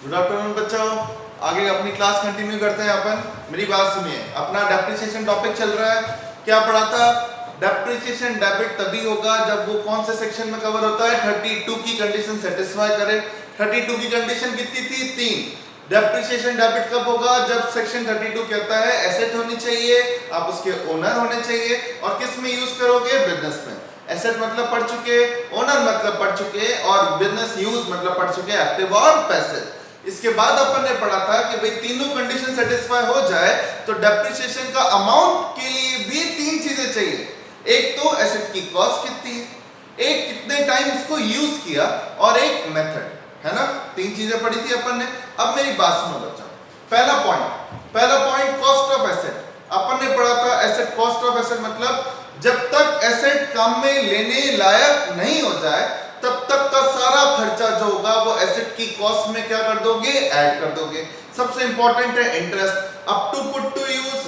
Good afternoon बच्चों, आगे अपनी क्लास कंटिन्यू करते हैं अपन। मेरी बात सुनिए, अपना डेप्रिसिएशन टॉपिक चल रहा है। क्या पढ़ा था? डेप्रिसिएशन डेबिट तभी होगा जब वो कौन से सेक्शन में कवर होता है? 32 की कंडीशन सेटिस्फाई करे। 32 की कंडीशन कितनी थी? 3। डेप्रिसिएशन डेबिट कब होगा? जब सेक्शन 32 कहता है एसेट होनी चाहिए, आप उसके ओनर होने चाहिए, और किस में यूज करोगे? बिजनेस में। एसेट मतलब पढ़ चुके, ओनर मतलब पढ़ चुके, और बिजनेस यूज मतलब पढ़ चुके एक्टिव और पैसिव। इसके बाद अपन ने पढ़ा था कि भाई तीनों कंडीशन सेटिस्फाई हो जाए तो डेप्रिसिएशन का अमाउंट के लिए भी 3 चीजें चाहिए। एक तो एसेट की कॉस्ट कितनी है, एक कितने टाइम इसको यूज किया, और एक मेथड, है ना। 3 चीजें पढ़ी थी अपन ने। अब मेरी बात सुनो बच्चों। पहला पॉइंट कॉस्ट ऑफ एसेट। अपन ने पढ़ा था एसेट कॉस्ट ऑफ एसेट मतलब जब तक एसेट काम में लेने लायक नहीं हो जाए तब तक का सारा खर्चा जो होगा वो एसेट की कॉस्ट में क्या कर दोगे? ऐड कर दोगे। सबसे इंपॉर्टेंट है interest. Up to put to use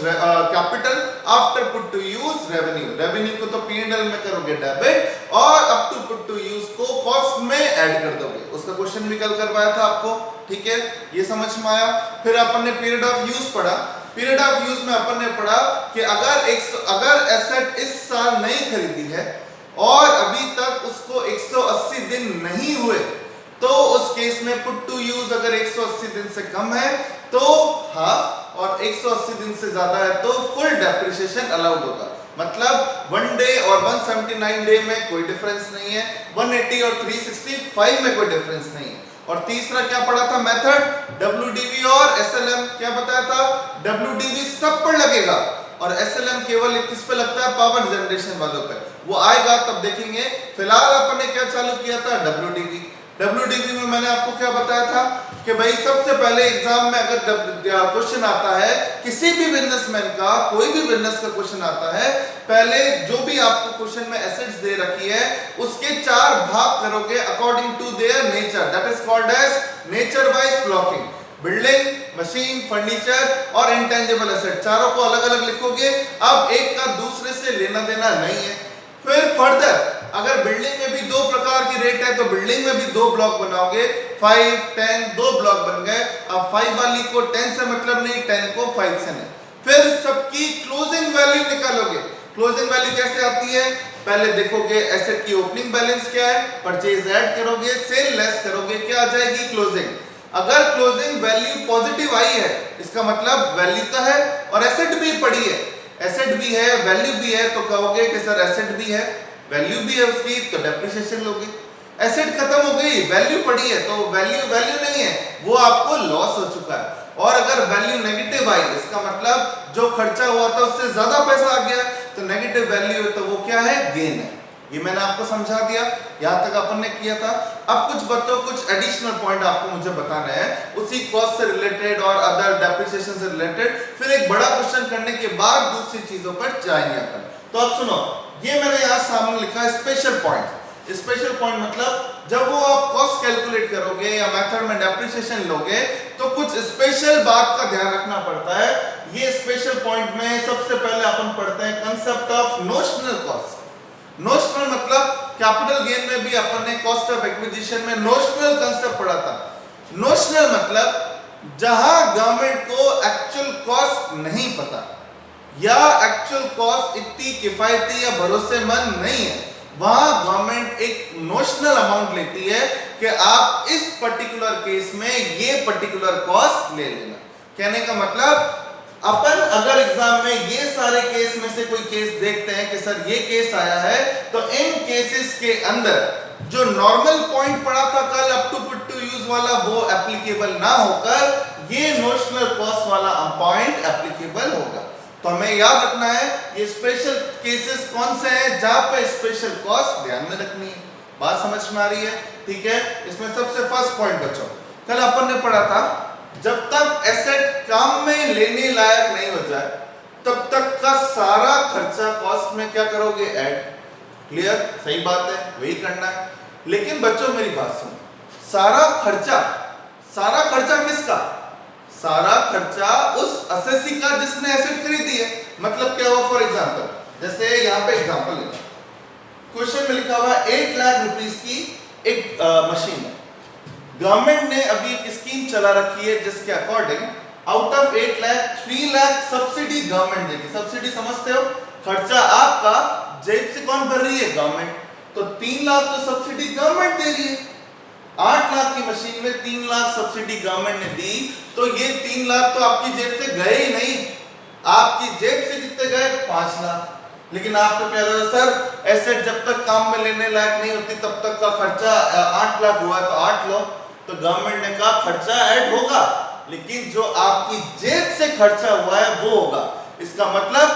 capital, after put to use revenue. Revenue को तो P&L में करोगे डेबिट, और up to put to use को कॉस्ट में ऐड कर दोगे। उसका क्वेश्चन भी कल करवाया था आपको, ठीक है, ये समझ में आया। फिर अपन ने पीरियड ऑफ यूज पढ़ा। पीरियड ऑफ यूज में अपन ने पढ़ा कि अगर एसेट इस साल नहीं खरीदी है और अभी तक उसको 180 दिन नहीं हुए तो उस केस में पुट टू यूज अगर 180 दिन से कम है तो हाफ, और 180 दिन से ज्यादा है तो फुल डेप्रिसिएशन अलाउड होगा। मतलब 1 डे और 179 डे में कोई डिफरेंस नहीं है, 180 और 365 में कोई डिफरेंस नहीं है। और तीसरा क्या पढ़ा था? मेथड। WDV और SLM क्या बताया था? WDV सब पर लगेगा और SLM केवल किस पे लगता है? पावर जनरेशन वालों पे। वो आएगा तब देखेंगे। फिलहाल अपन ने क्या चालू किया था? WDV में मैंने आपको क्या बताया था कि भाई सबसे पहले एग्जाम में अगर क्वेश्चन आता है किसी भी बिजनेसमैन का, कोई भी बिजनेस का क्वेश्चन आता है, पहले जो भी आपको क्वेश्चन में एसेट्स दे रखी है उसके 4 भाग करोगे according to their nature, that is called as nature wise blocking. Building, machine, furniture और इंटेंजिबल एसेट, चारों को अलग अलग लिखोगे। अब एक का दूसरे से लेना देना नहीं है। फिर फर्दर अगर बिल्डिंग में भी 2 प्रकार की रेट है तो बिल्डिंग में भी 2 ब्लॉक बनाओगे, 5, 10, 2 ब्लॉक बन गए। अब 5 वाली को 10 से मतलब नहीं, 10 को 5 से नहीं। फिर सबकी क्लोजिंग वैल्यू निकालोगे। क्लोजिंग वैल्यू कैसे आती है? पहले देखोगे एसेट की ओपनिंग बैलेंस क्या है, परचेज ऐड करोगे, सेल लेस करोगे, क्या आ जाएगी? क्लोजिंग। अगर क्लोजिंग वैल्यू पॉजिटिव आई है इसका मतलब वैल्यू तो है और एसेट भी पड़ी है, एसेट भी है, वैल्यू भी है, तो कहोगे कि सर एसेट भी है, वैल्यू भी है उसकी, तो डेप्रिसिएशन लोगे। एसेट खत्म हो गई, वैल्यू पड़ी है, तो वैल्यू नहीं है, वो आपको लॉस हो चुका है। और अगर वैल्यू नेगेटिव आई इसका मतलब जो खर्चा हुआ था उससे ज्यादा पैसा आ गया, तो नेगेटिव वैल्यू है तो वो क्या है? गेन है। ये मैंने आपको समझा दिया, यहां तक अपन ने किया था। अब कुछ बच्चों कुछ एडिशनल पॉइंट आपको मुझे बताना है उसी कॉस्ट से रिलेटेड और अदर डेप्रिसिएशन से रिलेटेड। फिर एक बड़ा क्वेश्चन करने के बाद दूसरी चीजों पर जाएंगे अपन। तो अब सुनो, ये मैंने यहां सामने लिखा है स्पेशल पॉइंट। स्पेशल पॉइंट मतलब जब वो आप कॉस्ट कैलकुलेट करोगे या मेथड में डेप्रिसिएशन लोगे तो कुछ स्पेशल बात का ध्यान रखना पड़ता है। ये स्पेशल पॉइंट में सबसे पहले अपन पढ़ते हैं concept of notional cost. Notional मतलब कैपिटल गेन में भी अपन ने कॉस्ट ऑफ एक्विजिशन में नोशनल कंसेप्ट पढ़ा था। नोशनल मतलब जहां गवर्नमेंट को एक्चुअल कॉस्ट नहीं पता या एक्चुअल कॉस्ट इतनी किफायती या भरोसेमंद नहीं है, वहां गवर्नमेंट एक नोशनल अमाउंट लेती है कि आप इस पर्टिकुलर केस में ये पर्टिकुलर कॉस्ट ले लेना। कहने का मतलब अपन अगर एग्जाम में ये सारे केस में से कोई केस देखते हैं कि सर ये केस आया है, तो इन केसेस के अंदर जो नॉर्मल पॉइंट पड़ा था कल up to put to use वाला वो एप्लीकेबल ना होकर ये नोशनल कॉस्ट वाला पॉइंट एप्लीकेबल होगा। तो हमें याद रखना है ये स्पेशल केसेस कौन से हैं जहां पे स्पेशल कॉस्ट ध्यान में रखनी है। बात समझ में आ रही है? ठीक है। इसमें सबसे फर्स्ट पॉइंट बच्चों, कल अपन ने पढ़ा था जब तक एसेट काम में लेने लायक नहीं हो जाए तब तक का सारा खर्चा कॉस्ट में क्या करोगे? ऐड। क्लियर? सही बात है, वही करना है। लेकिन बच्चों मेरी बात सुनो, सारा खर्चा किसका? सारा खर्चा उस असेसी का जिसने एसेट खरीदी है। मतलब क्या हुआ? फॉर एग्जांपल जैसे यहां पे एग्जांपल लेना, क्वेश्चन में लिखा हुआ 8 लाख रुपीस की एक मशीन है। गवर्नमेंट ने अभी किसकी स्कीम चला रखी है जिसके according out of 8 lakh 3 lakh subsidy government देगी। सब्सिडी समझते हो, खर्चा आपका, जेब से कौन भर रही है? गवर्नमेंट। तो 3 लाख तो सब्सिडी गवर्नमेंट दे रही है। 8 लाख की मशीन में 3 लाख सब्सिडी गवर्नमेंट ने दी, तो ये 3 लाख तो आपकी जेब से गए ही नहीं। आपकी जेब से कितने गए? 5 लाख। लेकिन आप तो कह रहे हो सर एसेट जब तक काम में लेने लायक नहीं होती तब तक का खर्चा 8 लाख हुआ तो 8 लो। तो गवर्नमेंट ने कहा खर्चा ऐड होगा, लेकिन जो आपकी जेब से खर्चा हुआ है वो होगा। इसका मतलब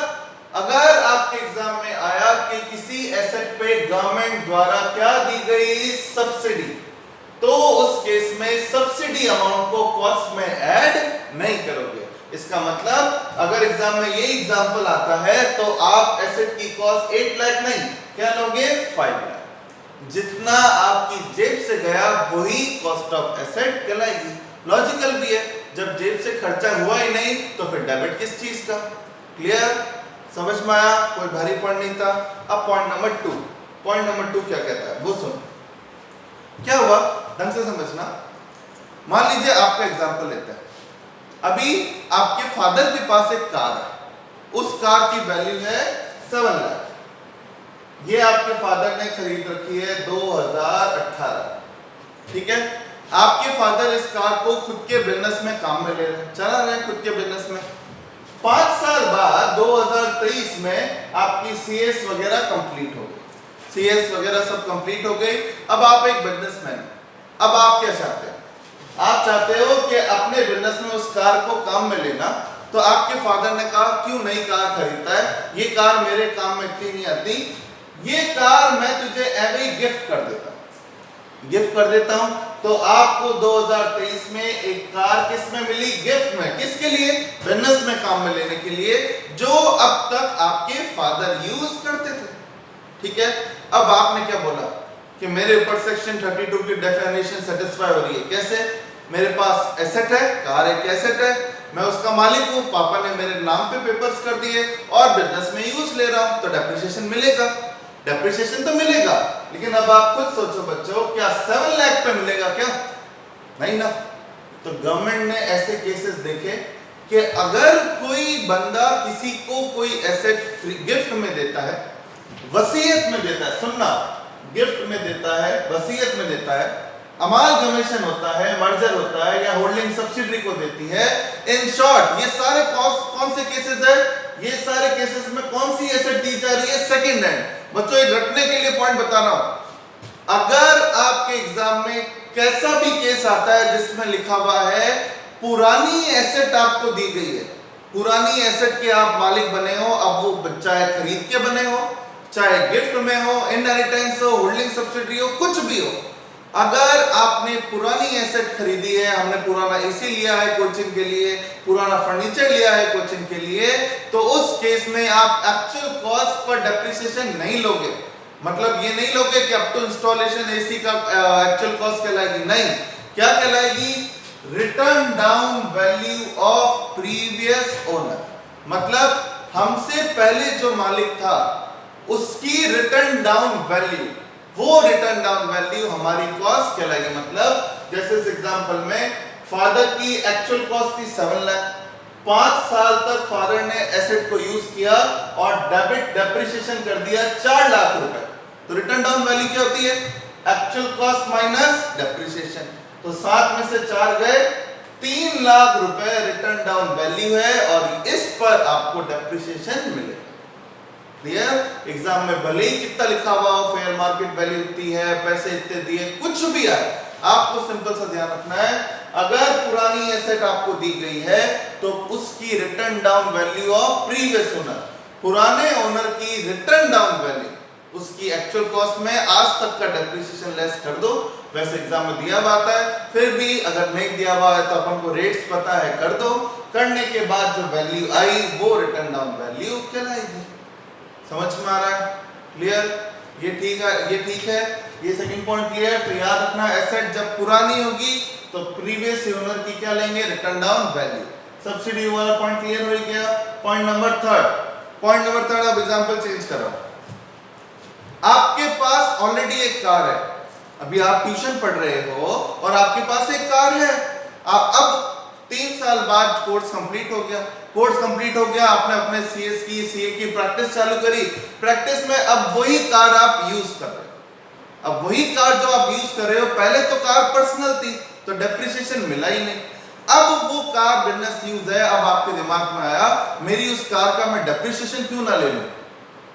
अगर आपके एग्जाम में आया कि किसी एसेट पे गवर्नमेंट द्वारा क्या दी गई? सब्सिडी, तो उस केस में सब्सिडी अमाउंट को कॉस्ट में ऐड नहीं करोगे। इसका मतलब अगर एग्जाम में ये एग्जांपल आता है तो आप एसेट की कॉस्ट 8 लाख नहीं, क्या लोगे? 5 लाख। जितना आपकी जेब से गया वही कॉस्ट ऑफ एसेट कहलाएगी। लॉजिकल भी है, जब जेब से खर्चा हुआ ही नहीं तो फिर डेबिट किस चीज का? क्लियर? समझ में आया? कोई भारी पॉइंट नहीं था। अब पॉइंट नंबर 2, पॉइंट नंबर 2 क्या कहता है वो सुन। क्या हुआ, ढंग से समझना। मान लीजिए आपका एग्जांपल लेते हैं, अभी आपके फादर के पास एक कार है, उस कार की वैल्यू है 7 लाख। ये आपके फादर ने खरीद रखी है 2018, ठीक है। आपके फादर इस कार को खुद के बिजनेस में काम में ले रहे हैं, चला रहे हैं खुद के बिजनेस में। 5 साल बाद 2023 में आपकी सीएस वगैरह कंप्लीट हो गई, सीएस वगैरह सब कंप्लीट हो गई। अब आप एक बिजनेसमैन, अब आप क्या चाहते हैं? आप चाहते हो कि अपने बिजनेस में उस कार को काम में लेना। तो आपके फादर ने कहा क्यों नई कार खरीदता है, ये कार मेरे काम में इतनी नहीं आती, ये कार मैं तुझे ऐसे ही गिफ्ट कर देता हूं, गिफ्ट कर देता हूं। तो आपको 2023 में एक कार किस में मिली? गिफ्ट में। किसके लिए? बिजनेस में काम में लेने के लिए, जो अब तक आपके फादर यूज करते थे, ठीक है। अब आपने क्या बोला कि मेरे ऊपर सेक्शन 32 की डेफिनेशन सेटिस्फाई हो रही है। कैसे? मेरे पास एसेट है, कार एक एसेट है, मैं उसका मालिक हूं, पापा ने मेरे नाम पे पेपर्स कर दिए और बिजनेस में यूज ले रहा हूं, तो डेप्रिसिएशन मिलेगा। डेप्रिसिएशन तो मिलेगा, लेकिन अब आप खुद सोचो बच्चों, क्या 7 लाख पे मिलेगा क्या? नहीं ना। तो गवर्नमेंट ने ऐसे केसेस देखे कि अगर कोई बंदा किसी को कोई एसेट गिफ्ट में देता है, वसीयत में देता है, सुनना, गिफ्ट में देता है, वसीयत में देता है, अमालगमेशन होता है, मर्जर होता है, या होल्डिंग सब्सिडरी को देती है। इन शॉर्ट ये सारे कौन से केसेस है? ये सारे केसेस में कौन सी एसेट दी जा रही है? Second hand. बच्चों एक रटने के लिए पॉइंट बता रहा हूं, अगर आपके एग्जाम में कैसा भी केस आता है जिसमें लिखा हुआ है पुरानी एसेट आपको दी गई है, पुरानी एसेट के आप मालिक बने हो, अब वो चाहे खरीद के बने हो, चाहे गिफ्ट में हो, इनहेरिटेंस हो, होल्डिंग सब्सिडरी हो, कुछ भी हो, अगर आपने पुरानी एसेट खरीदी है, हमने पुराना एसी लिया है कोचिंग के लिए, पुराना फर्नीचर लिया है कोचिंग के लिए, तो उस केस में आप एक्चुअल कॉस्ट पर डेप्रिसिएशन नहीं लोगे। मतलब ये नहीं लोगे कि अप टू इंस्टॉलेशन एसी का एक्चुअल कॉस्ट कहलाएगी, नहीं। क्या कहलाएगी? Written down value of previous owner. मतलब हमसे पहले जो मालिक था उसकी रिटर्न डाउन वैल्यू, वो रिटर्न डाउन वैल्यू हमारी कॉस्ट कहलाएगी। मतलब जैसे इस एग्जांपल में फादर की एक्चुअल कॉस्ट थी 7 लाख, 5 साल तक फादर ने एसेट को यूज किया और डेप्रिसिएशन कर दिया 4 लाख रुपए, तो रिटर्न डाउन वैल्यू क्या होती है? Actual cost minus depreciation. तो 7 में से 4 गए, 3 लाख रुपए रिटर्न डाउन वैल्यू है और इस पर आपको डेप्रिसिएशन मिलेगा। क्लियर? एग्जाम में भले ही कितना लिखा हुआ हो, फेयर मार्केट वैल्यू इतनी है, पैसे इतने दिए, कुछ भी आए, आपको सिंपल सा ध्यान रखना है, अगर पुरानी एसेट आपको दी गई है तो उसकी written down value of previous owner, पुराने ओनर की रिटर्न डाउन वैल्यू, उसकी एक्चुअल कॉस्ट में आज तक का डेप्रिसिएशन लेस कर दो। वैसे एग्जाम में दिया हुआ है, फिर भी अगर नहीं दिया हुआ है तो अपन को रेट्स पता है, कर दो। करने के बाद जो वैल्यू आई वो रिटर्न डाउन वैल्यू कहलाएगी। समझ में आ रहा है? क्लियर? ये ठीक है, ये ठीक है, ये सेकंड पॉइंट क्लियर। तो याद रखना, एसेट जब पुरानी होगी तो प्रीवियस ओनर की क्या लेंगे? Return down value. सब्सिडी वाला पॉइंट क्लियर हो गया। पॉइंट नंबर थर्ड, अब एग्जांपल चेंज करो। आपके पास ऑलरेडी एक कार है, अभी आप ट्यूशन पढ़ रहे हो और आपके पास एक कार है, अब 3 साल बाद कोर्स कंप्लीट हो गया, कोर्स कंप्लीट हो गया, आपने अपने सीएस की सीए की प्रैक्टिस चालू करी, प्रैक्टिस में अब वही कार आप यूज कर रहे हो। अब वही कार जो आप यूज कर रहे हो, पहले तो कार पर्सनल थी तो डेप्रिसिएशन मिला ही नहीं, अब वो कार बिजनेस यूज है। अब आपके दिमाग में आया मेरी उस कार का मैं डेप्रिसिएशन क्यों ना ले लूं।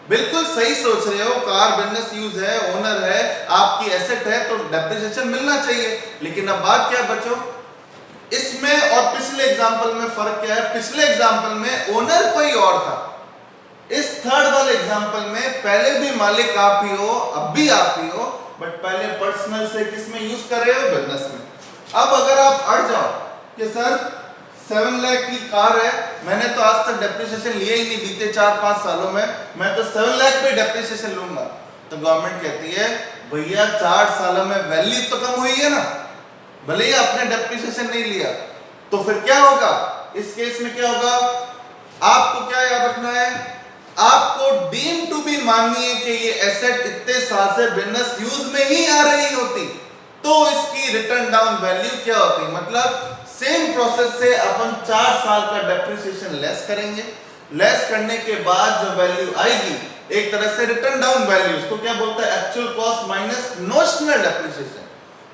बिल्कुल सही सोच रहे हो, कार बिजनेस यूज है, ओनर है, आपकी एसेट है तो डेप्रिसिएशन मिलना चाहिए। लेकिन अब बात क्या बच्चों, इसमें और पिछले एग्जांपल में फर्क क्या है? पिछले एग्जांपल में ओनर कोई और था, इस थर्ड वाले एग्जांपल में पहले भी मालिक आप ही हो, अब भी आप ही हो, बट पहले पर्सनल से किसमें यूज कर रहे हो? बिजनेस में। अब अगर आप अड़ जाओ कि सर 7 लाख की कार है, मैंने तो आज तक डेप्रिसिएशन लिया ही नहीं बीते 4-5 सालों में, मैं तो 7 लाख पे डेप्रिसिएशन लूंगा, तो गवर्नमेंट कहती है भैया 4 सालों में वैल्यू तो कम हुई है ना, भले ही आपने डेप्रिसिएशन नहीं लिया। तो फिर क्या होगा इस केस में? क्या होगा, आपको क्या याद रखना है, आपको डीम टू बी माननी है कि ये एसेट इतने साल से बिजनेस यूज में ही आ रही होती, तो इसकी रिटर्न डाउन वैल्यू क्या होती? मतलब सेम प्रोसेस से अपन 4 साल का डेप्रिसिएशन लेस करेंगे, लेस करने के बाद जो वैल्यू आएगी एक तरह से रिटर्न डाउन वैल्यू, उसको क्या बोलता है? Actual cost minus notional depreciation.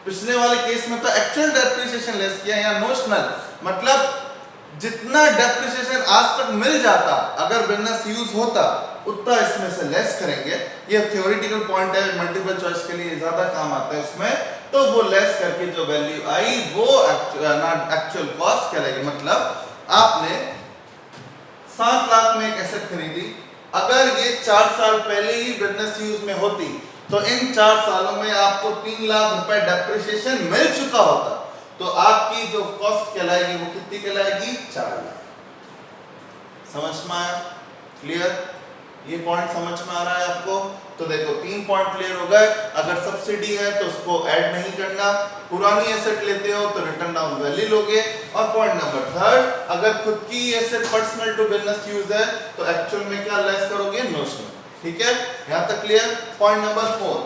पिछले वाले केस में तो एक्चुअल डेप्रिसिएशन लेस किया, या नोशनल, मतलब जितना डेप्रिसिएशन आज तक मिल जाता अगर बिजनेस यूज होता उतना इसमें से लेस करेंगे। ये थ्योरेटिकल पॉइंट है, मल्टीपल चॉइस के लिए ज्यादा काम आता है उसमें। तो वो लेस करके जो वैल्यू आई वो एक्चुअल कॉस्ट कहलाएगी। मतलब आपने 7 लाख में एक एसेट खरीदी, अगर ये 4 साल पहले ही बिजनेस यूज में होती तो इन 4 सालों में आपको 3 लाख रुपए डेप्रिसिएशन मिल चुका होता, तो आपकी जो कॉस्ट कहलाएगी वो कितनी कहलाएगी? 4 लाख। समझ में आया? क्लियर? ये पॉइंट समझ में आ रहा है आपको? तो देखो 3 पॉइंट क्लियर हो गए। अगर सब्सिडी है तो उसको ऐड नहीं करना, पुरानी एसेट लेते हो तो रिटर्न डाउन वैल्यू लोगे। और पॉइंट नंबर 3, अगर खुद की asset personal to business use है तो एक्चुअल में क्या लेस करोगे? नोशनल। ठीक है, यहां तक clear? Point number 4,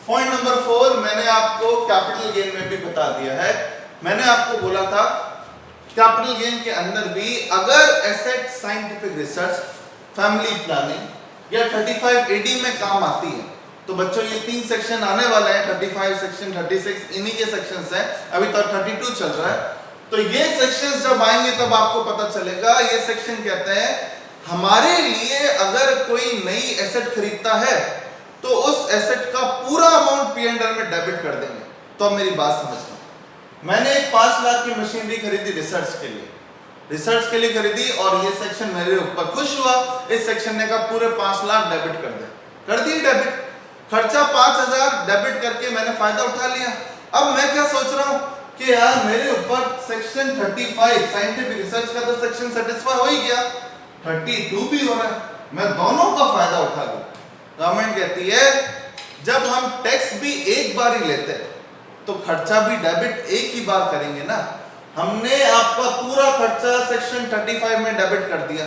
point number 4 मैंने आपको कैपिटल गेन में भी बता दिया है। मैंने आपको बोला था कैपिटल गेन के अंदर भी अगर asset scientific research, family planning या 35 AD में काम आती है, तो बच्चों ये 3 सेक्शन आने वाले हैं, 35 सेक्शन, 36 इन्हीं के सेक्शंस हैं, अभी तो 32 चल रहा है। तो ये सेक्शंस जब आएंगे तब आपको पता चलेगा। ये सेक्शन कहते हैं हमारे लिए अगर कोई नई एसेट खरीदता है तो उस एसेट का पूरा अमाउंट P&L में डेबिट कर देंगे। तो अब मेरी बात समझना, मैंने एक 5 लाख की मशीनरी खरीदी रिसर्च के लिए खरीदी, और ये सेक्शन मेरे ऊपर खुश हुआ, इस सेक्शन ने कहा पूरे 5 लाख डेबिट कर दिए डेबिट, खर्चा 5000 डेबिट करके मैंने फायदा उठा लिया। अब मैं क्या सोच रहा हूं कि यार मेरे ऊपर सेक्शन 35 साइंटिफिक रिसर्च का तो सेक्शन सेटिस्फाई हो ही गया, 32 भी हो रहा है, मैं दोनों का फायदा उठा लूं। गवर्नमेंट कहती है जब हम टैक्स भी एक बार ही लेते हैं तो खर्चा भी डेबिट एक ही बार करेंगे ना। हमने आपका पूरा खर्चा सेक्शन 35 में डेबिट कर दिया,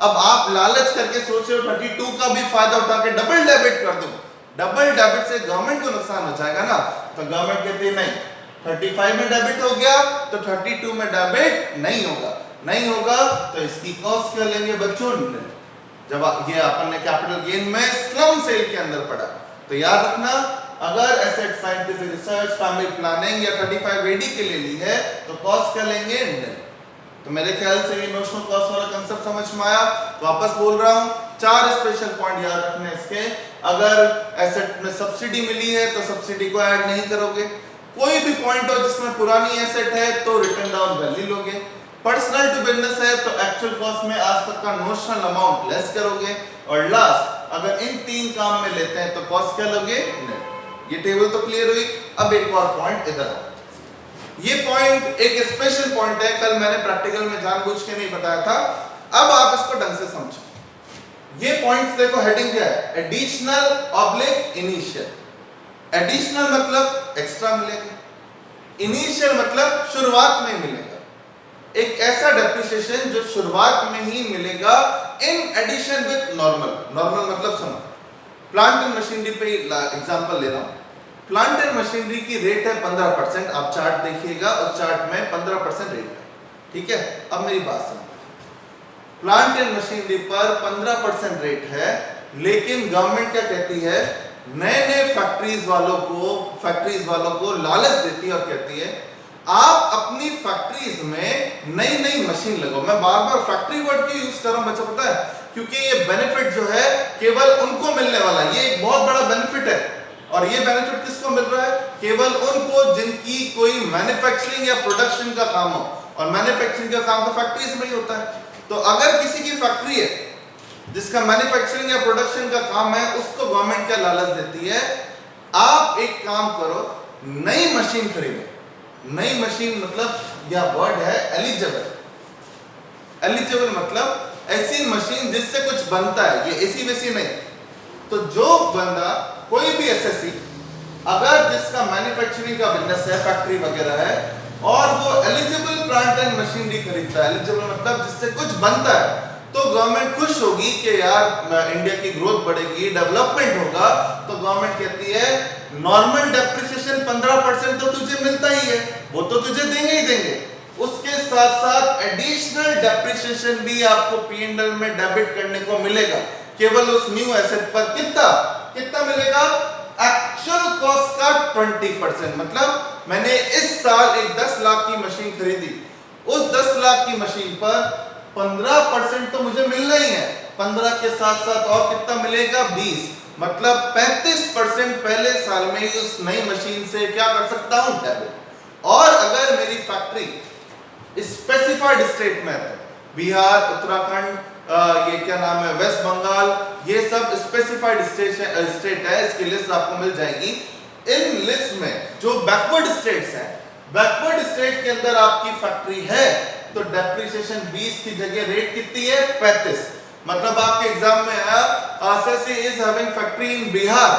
अब आप लालच करके सोच रहे हो 32 का भी फायदा उठा के डबल डेबिट कर दूं, डबल डेबिट से गवर्नमेंट को नुकसान हो जाएगा ना। तो गवर्नमेंट कहती है नहीं, 35 में डेबिट हो गया तो 32 में डेबिट नहीं होगा तो इसकी कॉस्ट क्या लेंगे बच्चों? जब ये अपन ने कैपिटल गेन में स्लम सेल के अंदर पढ़ा, तो याद रखना अगर asset scientific research, family planning या 35 AD के लिए ली है तो कॉस्ट क्या लेंगे? तो मेरे ख्याल से ये नोशनल कॉस्ट वाला कंसेप्ट समझ में आया। वापस बोल रहा हूँ, 4 स्पेशल पॉइंट याद रखने इसके। अगर एसेट में सब्सिडी मिली है तो सब्सिडी को ऐड नहीं करोगे, कोई भी पॉइंट हो जिसमें पुरानी एसेट है तो रिटर्न डाउन वैल्यू लोगे, पर्सनल टू बिजनेस है तो एक्चुअल कॉस्ट में आज तक का नोशनल अमाउंट लेस करोगे, और लास्ट अगर इन 3 काम में लेते हैं तो कॉस्ट क्या लोगे? ये टेबल तो क्लियर हुई। अब एक और पॉइंट इधर, ये पॉइंट एक स्पेशल पॉइंट है, कल मैंने प्रैक्टिकल में जानबूझ के नहीं बताया था, अब आप इसको ढंग से समझो। ये पॉइंट्स देखो, हेडिंग क्या है? Additional oblique initial. एडिशनल मतलब एक्स्ट्रा मिलेगा, इनिशियल मतलब शुरुआत में मिलेगा। एक ऐसा डेप्रिसिएशन जो शुरुआत में ही मिलेगा इन एडिशन विद नॉर्मल मतलब समझ। प्लांट एंड मशीनरी पे एग्जांपल ले रहा हूं। प्लांट एंड मशीनरी की रेट है 15%, आप चार्ट देखिएगा और चार्ट में 15% ठीक है, अब मेरी बात सुनो, प्लांट एंड मशीनरी पर 15% रेट है, लेकिन गवर्नमेंट क्या कहती है, नए नए फैक्ट्रीज वालों को लालच देती है और कहती है आप अपनी फैक्ट्रीज में नई नई मशीन लगाओ। मैं बार बार फैक्ट्री वर्ड क्यों यूज कर रहा हूं बच्चा पता है, क्योंकि ये बेनिफिट जो है केवल उनको मिलने वाला है, ये एक बहुत बड़ा बेनिफिट है। और ये बेनिफिट किसको मिल रहा है, केवल उनको जिनकी कोई मैन्युफैक्चरिंग या प्रोडक्शन का काम हो, और मैन्युफैक्चरिंग का काम तो फैक्ट्रीज में ही होता है। तो अगर किसी की फैक्ट्री है जिसका मैन्युफैक्चरिंग या प्रोडक्शन का काम है, उसको गवर्नमेंट क्या लालच देती है, आप एक काम करो, नई मशीन खरीदो। नई मशीन मतलब यह वर्ड है एलिजिबल। एलिजिबल मतलब ऐसी मशीन जिससे कुछ बनता है, ये एसी वैसी नहीं। तो जो बंदा कोई भी एसएससी अगर जिसका मैन्युफैक्चरिंग का बिजनेस है, फैक्ट्री वगैरह है, और वो एलिजिबल प्लांट एंड मशीनरी खरीदता है, एलिजिबल मतलब जिससे कुछ बनता है, तो गवर्नमेंट खुश होगी कि यार इंडिया की ग्रोथ बढ़ेगी, डेवलपमेंट होगा। तो गवर्नमेंट कहती है नॉर्मल डेप्रिसिएशन 15% तो तुझे मिलता ही है, वो तो तुझे देंगे ही देंगे, उसके साथ साथ एडिशनल डेप्रिसिएशन भी आपको पीएनएल में डेबिट करने को मिलेगा, केवल उस न्यू एसेट पर। कितना मिलेगा, एक्चुअल कॉस्ट का 20%। मतलब मैंने इस साल एक 10 लाख की मशीन खरीदी, उस 10 लाख की मशीन पर 15% तो मुझे मिलना ही है, 15 के साथ साथ और कितना मिलेगा, 20, मतलब 35% पहले साल में ही उस नई मशीन से क्या कर सकता हूं, डेबिट। और अगर मेरी फैक्ट्री स्पेसिफाइड स्टेट में है, बिहार, उत्तराखंड, ये क्या नाम है, वेस्ट बंगाल, ये सब स्पेसिफाइड स्टेट है, इसकी लिस्ट आपको मिल जाएगी। इन लिस्ट में जो बैकवर्ड स्टेट्स हैं, बैकवर्ड स्टेट के अंदर आपकी फैक्ट्री है, तो डेप्रिसिएशन 20 की जगह रेट कितनी है, 35। मतलब आपके एग्जाम में आया SSC is having factory in Bihar,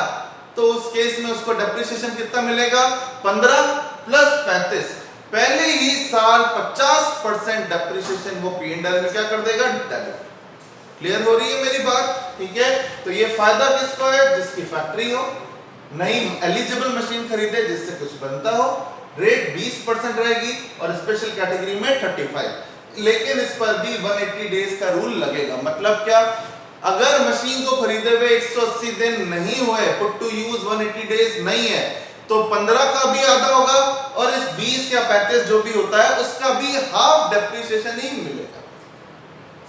तो उस केस में उसको डेप्रिसिएशन कितना मिलेगा, 15 प्लस 35। पहले ही साल 50% डेप्रिसिएशन वो पीएनएल में क्या कर देगा, डेबिट। क्लियर हो रही है मेरी बात, ठीक है। तो ये फायदा किसको है, जिसकी फैक्ट्री हो, नई एलिजिबल मशीन खरीदे जिससे कुछ बनता हो, रेट 20% रहेगी, और स्पेशल कैटेगरी में 35। लेकिन इस पर भी 180 डेज का रूल लगेगा। मतलब क्या, अगर मशीन को खरीदे हुए 180 दिन नहीं हुए, पुट टू यूज 180 डेज नहीं है, तो 15 का भी आधा होगा, और इस 20 या 35 जो भी होता है उसका भी हाफ डेप्रिसिएशन ही मिलेगा।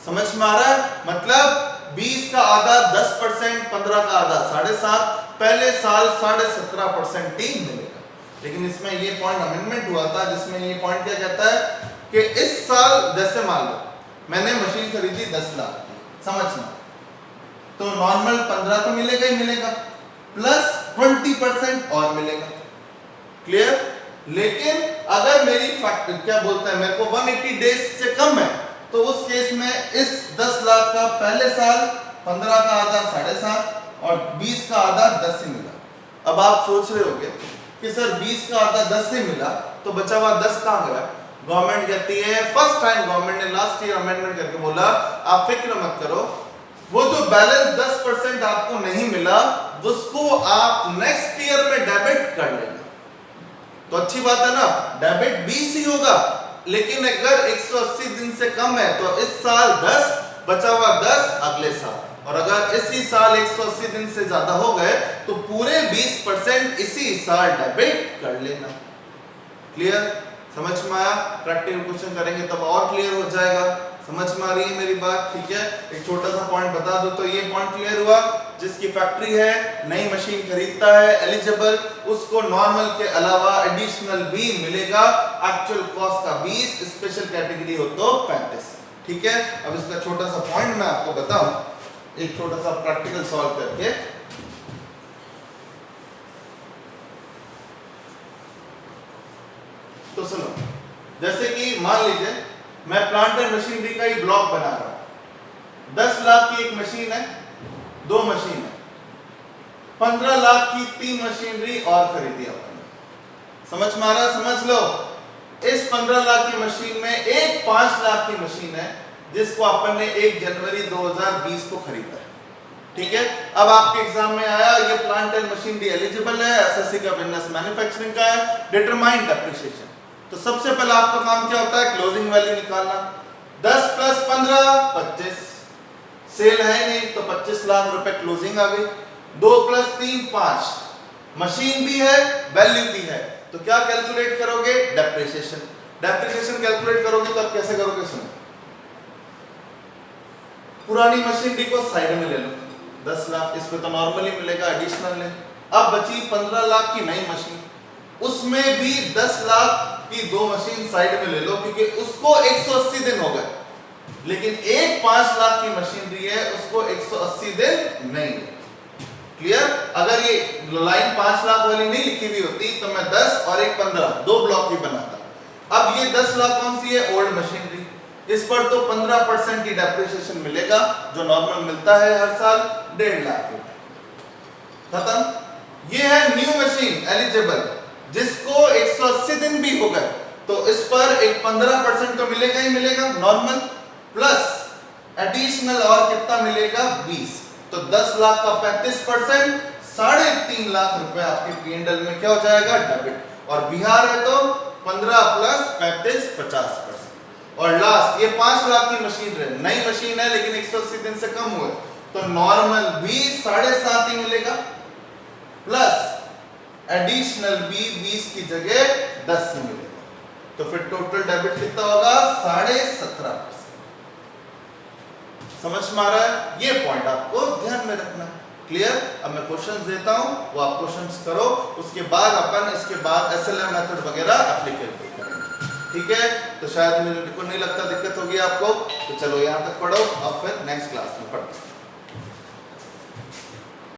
समझ में आ रहा है, मतलब 20 का आधा 10%, 15 का आधा 7.5, पहले साल 17.5% ही मिलेगा। लेकिन इसमें ये पॉइंट अमेंडमेंट हुआ था, जिसमें ये पॉइंट क्या कहता है कि इस साल, जैसे मान लो मैंने मशीन खरीदी 10 लाख की, समझना, तो नॉर्मल 15 तो मिलेगा ही मिलेगा, प्लस 20% और मिलेगा। क्लियर। लेकिन अगर मेरी फैक्ट्री क्या बोलता है, मेरे को 180 डेज से कम है, तो उस केस में इस 10 लाख का पहले साल 15 का आधा 7.5 और 20 का आधा 10 से मिला। अब आप सोच रहे होंगे कि सर 20 का आधा 10 से मिला, तो बचा हुआ 10 कहां गया। गवर्नमेंट कहती है, फर्स्ट टाइम गवर्नमेंट ने लास्ट ईयर अमेंडमेंट करके बोला, आप फिक्र मत करो, वो जो बैलेंस 10% आपको नहीं मिला, उसको आप नेक्स्ट ईयर में डेबिट कर लेना। तो अच्छी बात है ना, डेबिट 20 ही होगा, लेकिन अगर 180 दिन से कम है तो इस साल 10, बचा हुआ 10 अगले साल, और अगर इसी साल 180 दिन से ज्यादा हो गए तो पूरे 20% इसी साल डेबिट कर लेना। क्लियर, समझ में आया। प्रैक्टिकल क्वेश्चन करेंगे तब और क्लियर हो जाएगा। समझ में आ रही है मेरी बात, ठीक है। एक छोटा सा पॉइंट बता दूं तो ये पॉइंट क्लियर हुआ, जिसकी फैक्ट्री है, नई मशीन खरीदता है, एलिजिबल, उसको नॉर्मल के अलावा एडिशनल भी मिलेगा, एक्चुअल कॉस्ट का 20, स्पेशल कैटेगरी हो तो 35। ठीक है। अब इसका छोटा सा पॉइंट मैं आपको बताऊं, एक छोटा सा प्रैक्टिकल सॉल्व करके। तो सुनो, जैसे कि मान लीजिए मैं प्लांट एंड मशीनरी का ही ब्लॉक बना रहा हूं, 10 लाख की एक मशीन है, 2 मशीन है, 15 लाख की 3 मशीनरी और खरीदी अपन। समझ में आ रहा, समझ लो। इस 15 लाख की मशीन में एक 5 लाख की मशीन है, जिसको अपन ने 1 जनवरी 2020 को खरीदा है। ठीक है। अब आपके एग्जाम में आया, ये प्लांट एंड मशीनरी एलिजिबल है, एसएससी का बिजनेस मैन्युफैक्चरिंग का है, डिटरमाइन डेप्रिसिएशन। तो सबसे पहला आपका काम क्या होता है, क्लोजिंग वैल्यू निकालना। 10 प्लस 15 25, सेल है नहीं तो 25 लाख रुपए क्लोजिंग आ गई। 2 प्लस 3 5, मशीन भी है वैल्यू भी है, तो क्या कैलकुलेट करोगे, डेप्रिसिएशन। डेप्रिसिएशन कैलकुलेट करोगे तो आप कैसे करोगे, सुनो, पुरानी मशीनरी को साइड में ले लो, 10 लाख इस पे तो नॉर्मली मिलेगा, एडिशनल ले। अब बची 15 लाख की नई मशीन, उसमें भी 10 लाख की दो मशीन साइड में ले लो, क्योंकि उसको 180 दिन हो गए, लेकिन एक 5 लाख की मशीनरी है उसको 180 दिन नहीं है। क्लियर? अगर ये लाइन 5 लाख वाली नहीं लिखी हुई होती तो मैं 10 और एक 15 दो ब्लॉक ही बनाता। अब ये 10 लाख कौन सी है, ओल्ड मशीनरी, इस पर तो 15% की डेप्रिसिएशन मिलेगा, जो नॉर्मल मिलता है हर साल 1.5 लाख रुपए। खत्म। ये है न्यू मशीन एलिजिबल, जिसको 180 दिन भी हो गए, तो इस पर एक 15% तो मिलेगा ही मिलेगा नॉर्मल, प्लस एडिशनल और कितना मिलेगा, 20। तो 10 लाख का 35%, 3.5 लाख रुपए आपके P&L में क्या हो जाएगा, डेबिट। और बिहार है तो 15 प्लस 35 50%। और लास्ट ये 5 लाख की मशीन है, नई मशीन है लेकिन 180 दिन से कम हुए, तो नॉर्मल भी 7.5 ही मिलेगा, प्लस एडिशनल भी 20 की जगह 10 ही मिलेगा, तो फिर टोटल डेबिट कितना होगा, 17.5%। समझ में आ रहा है? ये पॉइंट आपको ध्यान में रखना। क्लियर? अब मैं क्वेश्चंस देता हूं, वो आप क्वेश्चंस करो, उसके बाद अपन इसके बाद SLM मेथड वगैरह एप्लीकेबल करेंगे। ठीक है? तो शायद मेरे को नहीं लगता दिक्कत होगी आपको, तो चलो यहां तक पढ़ो, अब फिर नेक्स्ट क्लास में पढ़ते हैं।